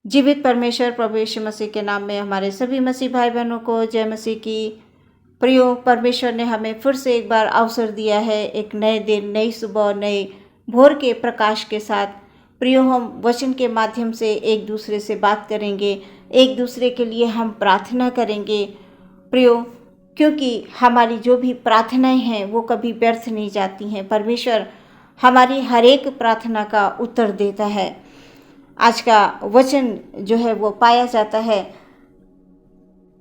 जीवित परमेश्वर प्रभु यीशु मसीह के नाम में हमारे सभी मसीह भाई बहनों को जय मसीह की। प्रियो, परमेश्वर ने हमें फिर से एक बार अवसर दिया है, एक नए दिन, नई सुबह, नए भोर के प्रकाश के साथ। प्रियो, हम वचन के माध्यम से एक दूसरे से बात करेंगे, एक दूसरे के लिए हम प्रार्थना करेंगे। प्रियो, क्योंकि हमारी जो भी प्रार्थनाएं हैं वो कभी व्यर्थ नहीं जाती हैं। परमेश्वर हमारी हर एक प्रार्थना का उत्तर देता है। आज का वचन जो है वो पाया जाता है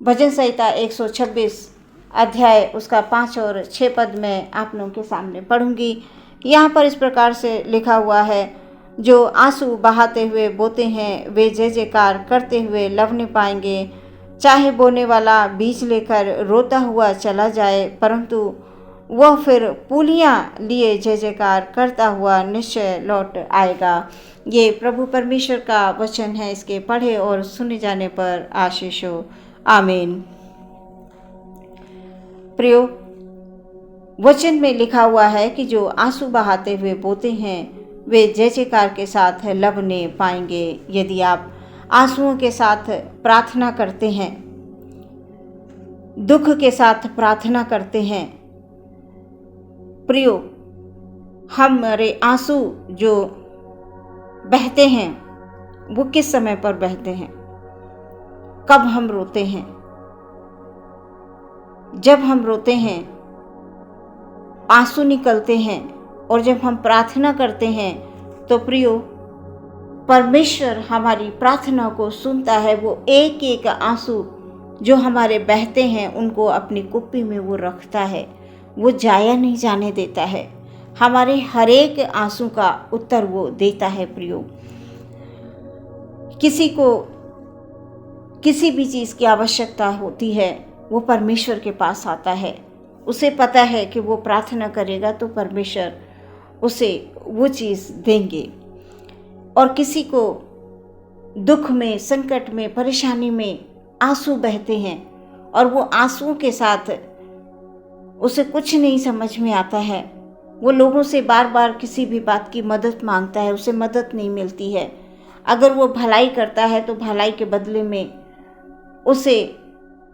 भजन संहिता 126 अध्याय उसका 5 और 6 पद में आप लोगों के सामने पढ़ूंगी। यहाँ पर इस प्रकार से लिखा हुआ है, जो आंसू बहाते हुए बोते हैं वे जय जयकार करते हुए लवने पाएंगे। चाहे बोने वाला बीज लेकर रोता हुआ चला जाए, परंतु वह फिर पूलियाँ लिए जय जयकार करता हुआ निश्चय लौट आएगा। ये प्रभु परमेश्वर का वचन है। इसके पढ़े और सुने जाने पर आशीष हो। आमीन। प्रियो, वचन में लिखा हुआ है कि जो आंसू बहाते हुए बोते हैं वे जय जयकार के साथ लवने पाएंगे। यदि आप आंसुओं के साथ प्रार्थना करते हैं, दुख के साथ प्रार्थना करते हैं, प्रियो, हमारे आंसू जो बहते हैं वो किस समय पर बहते हैं? कब हम रोते हैं? जब हम रोते हैं, आंसू निकलते हैं, और जब हम प्रार्थना करते हैं तो प्रियो, परमेश्वर हमारी प्रार्थना को सुनता है। वो एक एक आंसू जो हमारे बहते हैं उनको अपनी कुप्पी में वो रखता है, वो जाया नहीं जाने देता है। हमारे हर एक आंसू का उत्तर वो देता है। प्रियो, किसी को किसी भी चीज़ की आवश्यकता होती है वो परमेश्वर के पास आता है। उसे पता है कि वो प्रार्थना करेगा तो परमेश्वर उसे वो चीज़ देंगे। और किसी को दुख में, संकट में, परेशानी में आंसू बहते हैं और वो आंसुओं के साथ उसे कुछ नहीं समझ में आता है। वो लोगों से बार बार किसी भी बात की मदद मांगता है, उसे मदद नहीं मिलती है। अगर वो भलाई करता है तो भलाई के बदले में उसे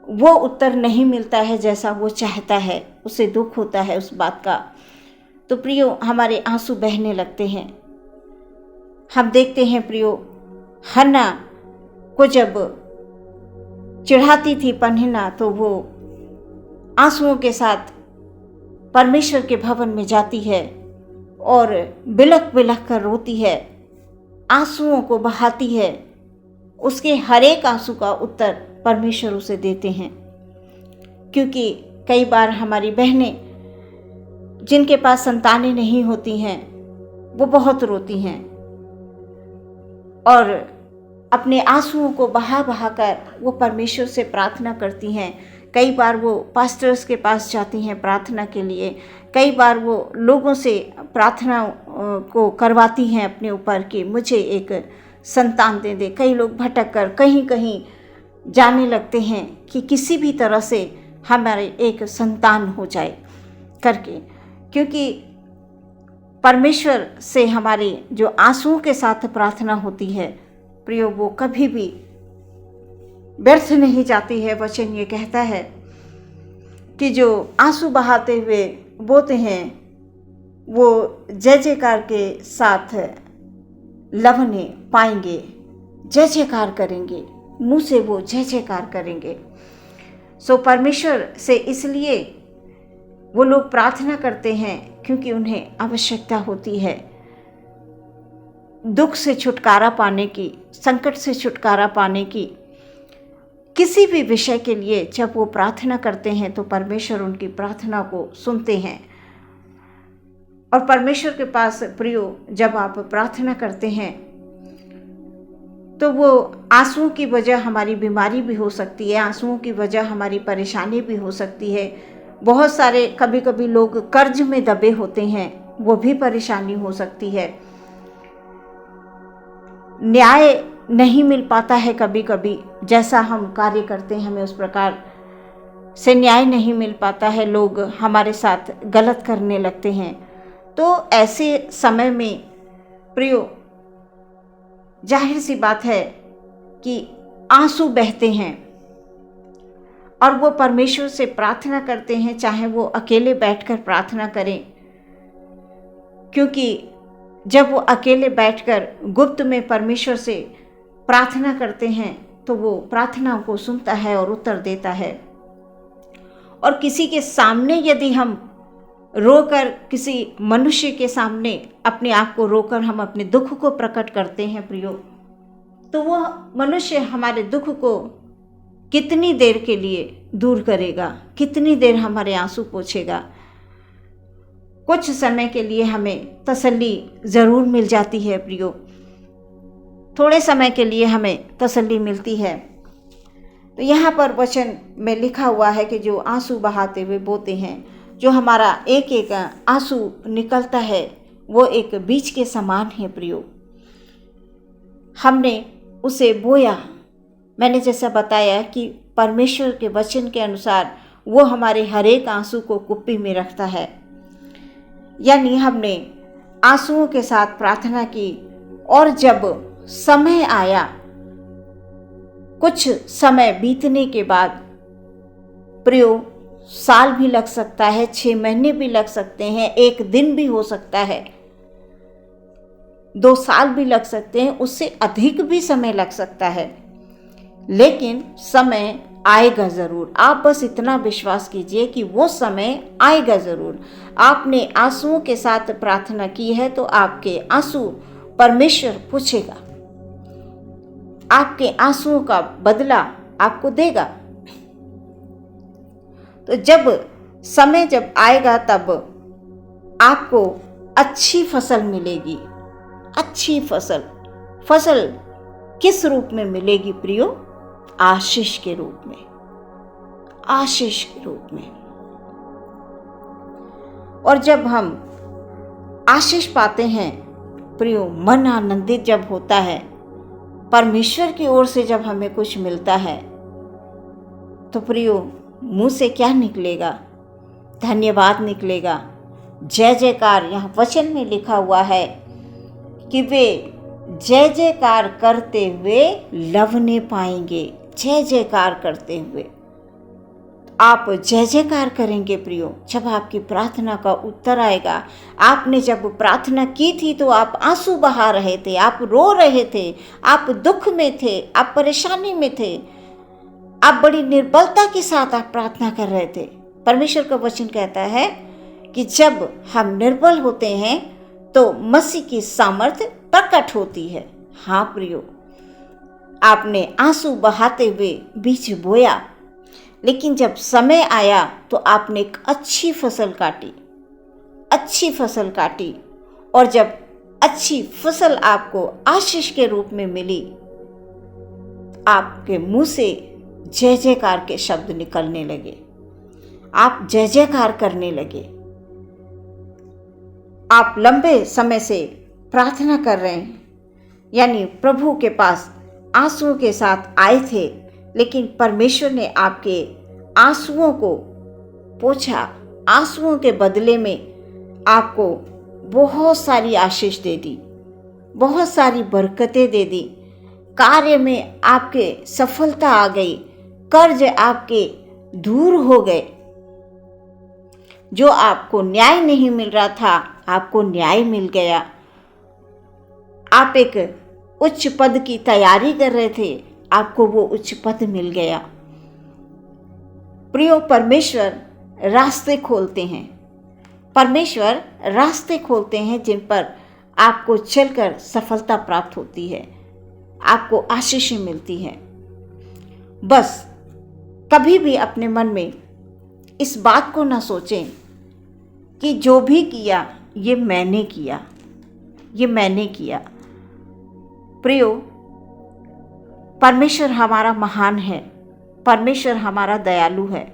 वो उत्तर नहीं मिलता है जैसा वो चाहता है। उसे दुख होता है उस बात का। तो प्रियो, हमारे आंसू बहने लगते हैं। हम देखते हैं प्रियो, हन्ना को जब चिढ़ाती थी पनिन्ना तो वो आंसुओं के साथ परमेश्वर के भवन में जाती है और बिलख बिलख कर रोती है, आंसुओं को बहाती है। उसके हर एक आंसू का उत्तर परमेश्वर उसे देते हैं। क्योंकि कई बार हमारी बहनें जिनके पास संतानें नहीं होती हैं वो बहुत रोती हैं और अपने आंसुओं को बहा बहा कर वो परमेश्वर से प्रार्थना करती हैं। कई बार वो पास्टर्स के पास जाती हैं प्रार्थना के लिए। कई बार वो लोगों से प्रार्थना को करवाती हैं अपने ऊपर कि मुझे एक संतान दे दे। कई लोग भटक कर कहीं कहीं जाने लगते हैं कि किसी भी तरह से हमारे एक संतान हो जाए करके। क्योंकि परमेश्वर से हमारी जो आंसुओं के साथ प्रार्थना होती है प्रियो, वो कभी भी व्यर्थ नहीं जाती है। वचन ये कहता है कि जो आंसू बहाते हुए बोते हैं वो जय जयकार के साथ लवने पाएंगे। जय जयकार करेंगे, मुँह से वो जय जयकार करेंगे। सो परमेश्वर से इसलिए वो लोग प्रार्थना करते हैं क्योंकि उन्हें आवश्यकता होती है दुख से छुटकारा पाने की, संकट से छुटकारा पाने की। किसी भी विषय के लिए जब वो प्रार्थना करते हैं तो परमेश्वर उनकी प्रार्थना को सुनते हैं। और परमेश्वर के पास प्रियो, जब आप प्रार्थना करते हैं तो वो आंसुओं की वजह हमारी बीमारी भी हो सकती है, आंसुओं की वजह हमारी परेशानी भी हो सकती है। बहुत सारे कभी कभी लोग कर्ज में दबे होते हैं, वो भी परेशानी हो सकती है। न्याय नहीं मिल पाता है कभी कभी, जैसा हम कार्य करते हैं हमें उस प्रकार से न्याय नहीं मिल पाता है। लोग हमारे साथ गलत करने लगते हैं। तो ऐसे समय में प्रियो, जाहिर सी बात है कि आंसू बहते हैं और वो परमेश्वर से प्रार्थना करते हैं, चाहे वो अकेले बैठकर प्रार्थना करें, क्योंकि जब वो अकेले बैठकर गुप्त में परमेश्वर से प्रार्थना करते हैं तो वो प्रार्थना को सुनता है और उत्तर देता है। और किसी के सामने यदि हम रोकर, किसी मनुष्य के सामने अपने आप को रोकर हम अपने दुख को प्रकट करते हैं प्रियो, तो वह मनुष्य हमारे दुख को कितनी देर के लिए दूर करेगा, कितनी देर हमारे आंसू पोंछेगा। कुछ समय के लिए हमें तसल्ली ज़रूर मिल जाती है प्रियो, थोड़े समय के लिए हमें तसल्ली मिलती है। तो यहाँ पर वचन में लिखा हुआ है कि जो आंसू बहाते हुए बोते हैं, जो हमारा एक एक आंसू निकलता है वो एक बीज के समान है प्रियो। हमने उसे बोया, मैंने जैसा बताया कि परमेश्वर के वचन के अनुसार वो हमारे हर एक आंसू को कुप्पी में रखता है। यानी हमने आंसुओं के साथ प्रार्थना की और जब समय आया, कुछ समय बीतने के बाद, प्रियो साल भी लग सकता है, 6 महीने भी लग सकते हैं, 1 दिन भी हो सकता है, 2 साल भी लग सकते हैं, उससे अधिक भी समय लग सकता है, लेकिन समय आएगा ज़रूर। आप बस इतना विश्वास कीजिए कि वो समय आएगा ज़रूर। आपने आंसुओं के साथ प्रार्थना की है तो आपके आंसू परमेश्वर पूछेगा, आपके आंसुओं का बदला आपको देगा। तो जब समय आएगा तब आपको अच्छी फसल मिलेगी। अच्छी फसल किस रूप में मिलेगी प्रियो? आशीष के रूप में, आशीष के रूप में। और जब हम आशीष पाते हैं प्रियो, मन आनंदित जब होता है, परमेश्वर की ओर से जब हमें कुछ मिलता है, तो प्रियो मुंह से क्या निकलेगा? धन्यवाद निकलेगा, जय जयकार। यहाँ वचन में लिखा हुआ है कि वे जय जयकार करते हुए लवने पाएंगे। जय जयकार करते हुए आप जय जयकार करेंगे प्रियो, जब आपकी प्रार्थना का उत्तर आएगा। आपने जब प्रार्थना की थी तो आप आंसू बहा रहे थे, आप रो रहे थे, आप दुख में थे, आप परेशानी में थे, आप बड़ी निर्बलता के साथ आप प्रार्थना कर रहे थे। परमेश्वर का वचन कहता है कि जब हम निर्बल होते हैं तो मसीह की सामर्थ्य प्रकट होती है। हाँ प्रियो, आपने आंसू बहाते हुए बीज बोया, लेकिन जब समय आया तो आपने एक अच्छी फसल काटी, अच्छी फसल काटी। और जब अच्छी फसल आपको आशीष के रूप में मिली, आपके मुंह से जय जयकार के शब्द निकलने लगे, आप जय जयकार करने लगे। आप लंबे समय से प्रार्थना कर रहे हैं, यानी प्रभु के पास आंसुओं के साथ आए थे, लेकिन परमेश्वर ने आपके आंसुओं को पोंछा। आंसुओं के बदले में आपको बहुत सारी आशीष दे दी, बहुत सारी बरकतें दे दी। कार्य में आपके सफलता आ गई, कर्ज आपके दूर हो गए। जो आपको न्याय नहीं मिल रहा था, आपको न्याय मिल गया। आप एक उच्च पद की तैयारी कर रहे थे, आपको वो उच्च पद मिल गया। प्रियो, परमेश्वर रास्ते खोलते हैं, परमेश्वर रास्ते खोलते हैं जिन पर आपको चलकर सफलता प्राप्त होती है, आपको आशीषें मिलती हैं। बस कभी भी अपने मन में इस बात को ना सोचें कि जो भी किया ये मैंने किया, ये मैंने किया। प्रियो, परमेश्वर हमारा महान है, परमेश्वर हमारा दयालु है।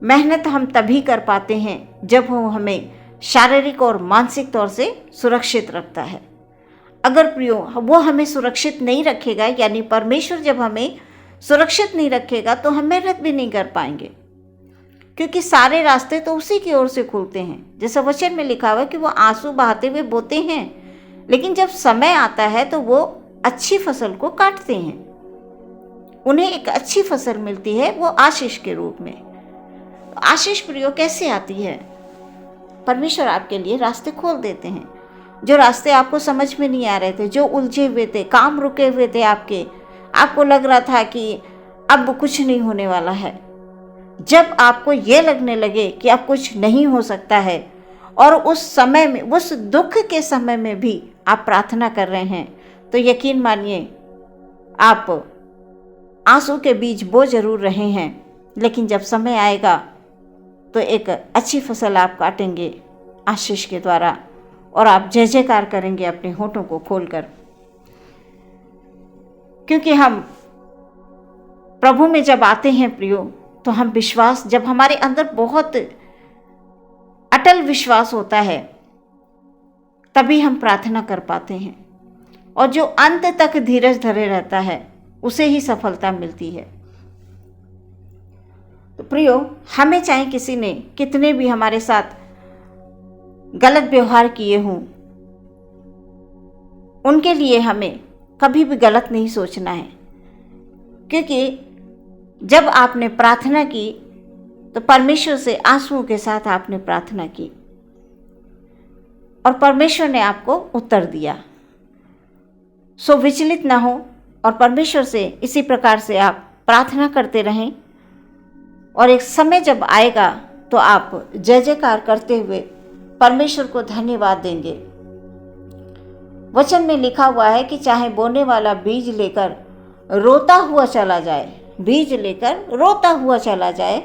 मेहनत हम तभी कर पाते हैं जब वो हमें शारीरिक और मानसिक तौर से सुरक्षित रखता है। अगर प्रियो वो हमें सुरक्षित नहीं रखेगा, यानी परमेश्वर जब हमें सुरक्षित नहीं रखेगा, तो हम मेहनत भी नहीं कर पाएंगे, क्योंकि सारे रास्ते तो उसी की ओर से खुलते हैं। जैसा वचन में लिखा हुआ है कि वो आंसू बहाते हुए बोते हैं, लेकिन जब समय आता है तो वो अच्छी फसल को काटते हैं, उन्हें एक अच्छी फसल मिलती है, वो आशीष के रूप में। आशीष प्रियो कैसे आती है? परमेश्वर आपके लिए रास्ते खोल देते हैं। जो रास्ते आपको समझ में नहीं आ रहे थे, जो उलझे हुए थे, काम रुके हुए थे आपको लग रहा था कि अब कुछ नहीं होने वाला है, जब आपको ये लगने लगे कि अब कुछ नहीं हो सकता है और उस समय में, उस दुख के समय में भी आप प्रार्थना कर रहे हैं, तो यकीन मानिए आप आंसू के बीज बो जरूर रहे हैं, लेकिन जब समय आएगा तो एक अच्छी फसल आप काटेंगे आशीष के द्वारा, और आप जय जयकार करेंगे अपने होठों को खोलकर। क्योंकि हम प्रभु में जब आते हैं प्रियो, तो हम विश्वास, जब हमारे अंदर बहुत अटल विश्वास होता है, तभी हम प्रार्थना कर पाते हैं, और जो अंत तक धीरज धरे रहता है उसे ही सफलता मिलती है। तो प्रियो, हमें चाहे किसी ने कितने भी हमारे साथ गलत व्यवहार किए हों, उनके लिए हमें कभी भी गलत नहीं सोचना है। क्योंकि जब आपने प्रार्थना की तो परमेश्वर से आंसुओं के साथ आपने प्रार्थना की और परमेश्वर ने आपको उत्तर दिया। सो विचलित ना हो और परमेश्वर से इसी प्रकार से आप प्रार्थना करते रहें, और एक समय जब आएगा तो आप जय जयकार करते हुए परमेश्वर को धन्यवाद देंगे। वचन में लिखा हुआ है कि चाहे बोने वाला बीज लेकर रोता हुआ चला जाए, बीज लेकर रोता हुआ चला जाए,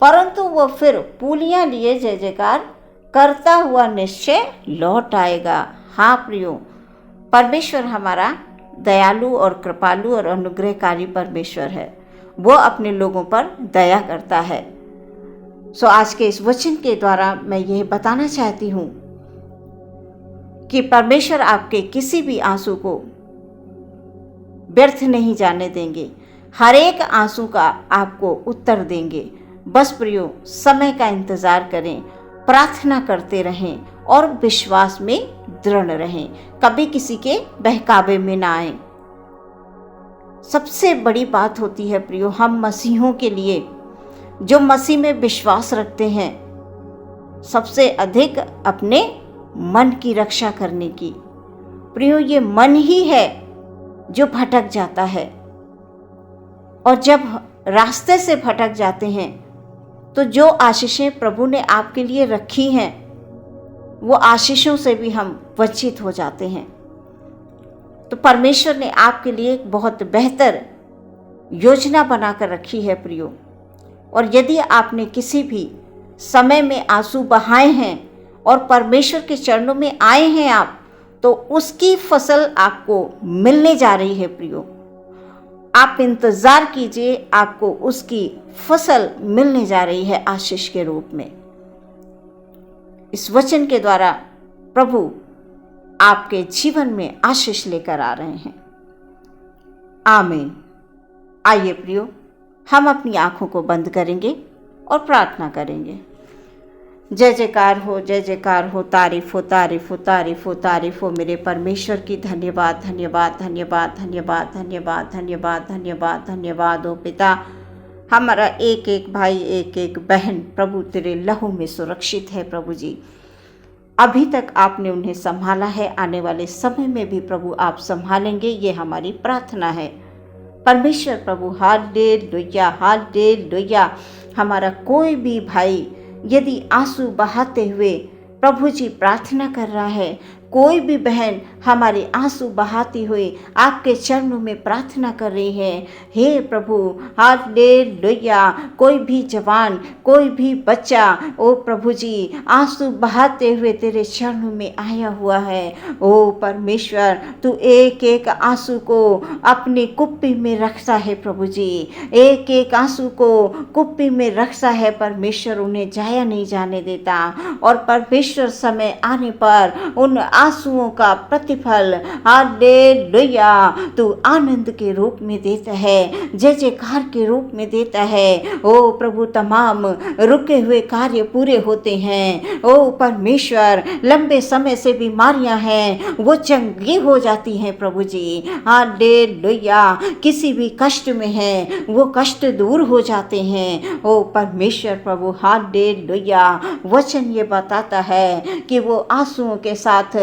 परंतु वो फिर पूलियां लिए जय जयकार करता हुआ निश्चय लौट आएगा। हाँ प्रियो, परमेश्वर हमारा दयालु और कृपालु और अनुग्रहकारी परमेश्वर है, वो अपने लोगों पर दया करता है। सो आज के इस वचन के द्वारा मैं यह बताना चाहती हूँ कि परमेश्वर आपके किसी भी आंसू को व्यर्थ नहीं जाने देंगे, हर एक आंसू का आपको उत्तर देंगे। बस प्रियो, समय का इंतजार करें, प्रार्थना करते रहें और विश्वास में दृढ़ रहें, कभी किसी के बहकावे में ना आए। सबसे बड़ी बात होती है प्रियो, हम मसीहों के लिए, जो मसीह में विश्वास रखते हैं, सबसे अधिक अपने मन की रक्षा करने की। प्रियो, ये मन ही है जो भटक जाता है, और जब रास्ते से भटक जाते हैं तो जो आशीषें प्रभु ने आपके लिए रखी हैं, वो आशीषों से भी हम वंचित हो जाते हैं। तो परमेश्वर ने आपके लिए एक बहुत बेहतर योजना बनाकर रखी है प्रियो, और यदि आपने किसी भी समय में आंसू बहाए हैं और परमेश्वर के चरणों में आए हैं आप, तो उसकी फसल आपको मिलने जा रही है प्रियो। आप इंतजार कीजिए, आपको उसकी फसल मिलने जा रही है आशीष के रूप में। इस वचन के द्वारा प्रभु आपके जीवन में आशीष लेकर आ रहे हैं। आमीन। आइए प्रियो, हम अपनी आंखों को बंद करेंगे और प्रार्थना करेंगे। जय जयकार हो, जय जयकार हो, तारीफ हो, तारीफ हो, तारीफ हो, तारीफ हो मेरे परमेश्वर की। धन्यवाद, धन्यवाद, धन्यवाद, धन्यवाद, धन्यवाद, धन्यवाद, धन्यवाद, धन्यवाद हो पिता। हमारा एक एक भाई, एक एक बहन प्रभु तेरे लहू में सुरक्षित है प्रभु जी। अभी तक आपने उन्हें संभाला है, आने वाले समय में भी प्रभु आप संभालेंगे, ये हमारी प्रार्थना है परमेश्वर प्रभु। Hallelujah, hallelujah. हमारा कोई भी भाई यदि आंसू बहाते हुए प्रभु जी प्रार्थना कर रहा है, कोई भी बहन हमारे आंसू बहाती हुई आपके चरणों में प्रार्थना कर रही है, हे प्रभु हालेलुया। कोई भी जवान, कोई भी बच्चा ओ प्रभु जी आंसू बहाते हुए तेरे चरणों में आया हुआ है। ओ परमेश्वर, तू एक एक आंसू को अपनी कुप्पी में रखता है प्रभु जी, एक एक आंसू को कुप्पी में रखता है परमेश्वर, उन्हें जाया नहीं जाने देता। और परमेश्वर समय आने पर उन आंसुओं का प्रतिफल हालेलुया तू आनंद के रूप में देता है, जय जयकार के रूप में देता है। ओ प्रभु, तमाम रुके हुए कार्य पूरे होते हैं। ओ परमेश्वर, लंबे समय से बीमारियां हैं वो चंगी हो जाती हैं प्रभु जी। हालेलुया, किसी भी कष्ट में है वो कष्ट दूर हो जाते हैं। ओ परमेश्वर प्रभु, हालेलुया, वचन ये बताता है कि वो आंसुओं के साथ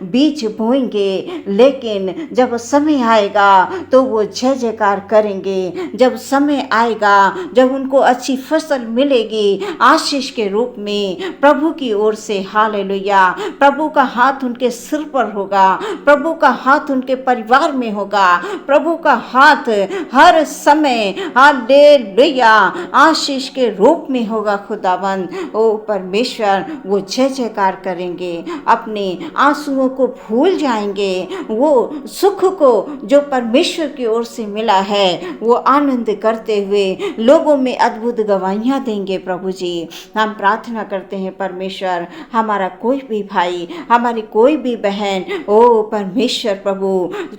बीज बोएंगे, लेकिन जब समय आएगा तो वो जय जयकार करेंगे। जब समय आएगा, जब उनको अच्छी फसल मिलेगी आशीष के रूप में प्रभु की ओर से, हालेलुया, प्रभु का हाथ उनके सिर पर होगा, प्रभु का हाथ उनके परिवार में होगा, प्रभु का हाथ हर समय, हालेलुया, आशीष के रूप में होगा खुदावंद। ओ परमेश्वर, वो जय जयकार करेंगे, अपने आंसुओं को भूल जाएंगे, वो सुख को जो परमेश्वर की ओर से मिला है वो आनंद करते हुए लोगों में अद्भुत गवाहियां देंगे प्रभु जी। हम प्रार्थना करते हैं परमेश्वर, हमारा कोई भी भाई, हमारी कोई भी बहन, ओ परमेश्वर प्रभु,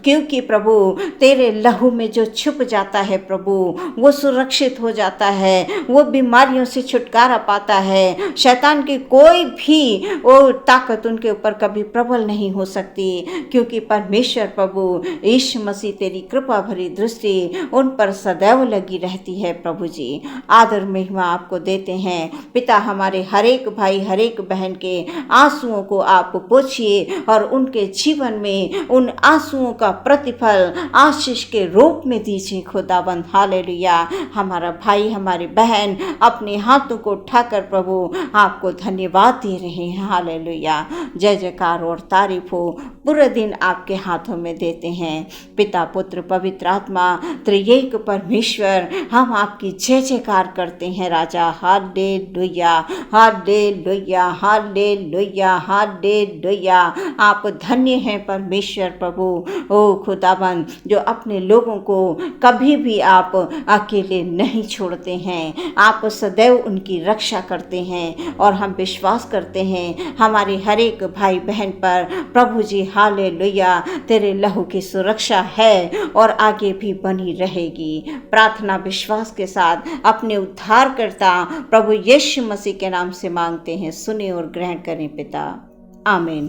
क्योंकि प्रभु तेरे लहू में जो छुप जाता है प्रभु वो सुरक्षित हो जाता है, वो बीमारियों से छुटकारा पाता है। शैतान की कोई भी वो ताकत उनके ऊपर कभी प्रबल नहीं हो सकती, क्योंकि परमेश्वर प्रभु यीशु मसीह तेरी कृपा भरी दृष्टि उन पर सदैव लगी रहती है प्रभु जी। आदर महिमा आपको देते हैं पिता। हमारे हर एक भाई, हर एक बहन के आंसुओं को आप पोंछिए और उनके जीवन में उन आंसुओं का प्रतिफल आशीष के रूप में दीजिए खुदाबंद। हालेलुया, हमारा भाई, हमारी बहन अपने हाथों को उठाकर प्रभु आपको धन्यवाद दे रहे हैं। हालेलुया, जय जयकार और तारीफ हो, पूरे दिन आपके हाथों में देते हैं। पिता, पुत्र, पवित्र आत्मा, त्रिएक परमेश्वर, हम आपकी जय जयकार करते हैं राजा। हालेलुया, हालेलुया, हालेलुया, हालेलुया, आप धन्य हैं परमेश्वर प्रभु। ओ खुदाबंद, जो अपने लोगों को कभी भी आप अकेले नहीं छोड़ते हैं, आप सदैव उनकी रक्षा करते हैं और हम विश्वास करते हैं हमारे हर एक भाई बहन पर प्रभु जी, हालेलुया, तेरे लहू की सुरक्षा है और आगे भी बनी रहेगी। प्रार्थना विश्वास के साथ अपने उद्धारकर्ता प्रभु यीशु मसीह के नाम से मांगते हैं, सुने और ग्रहण करें पिता, आमीन।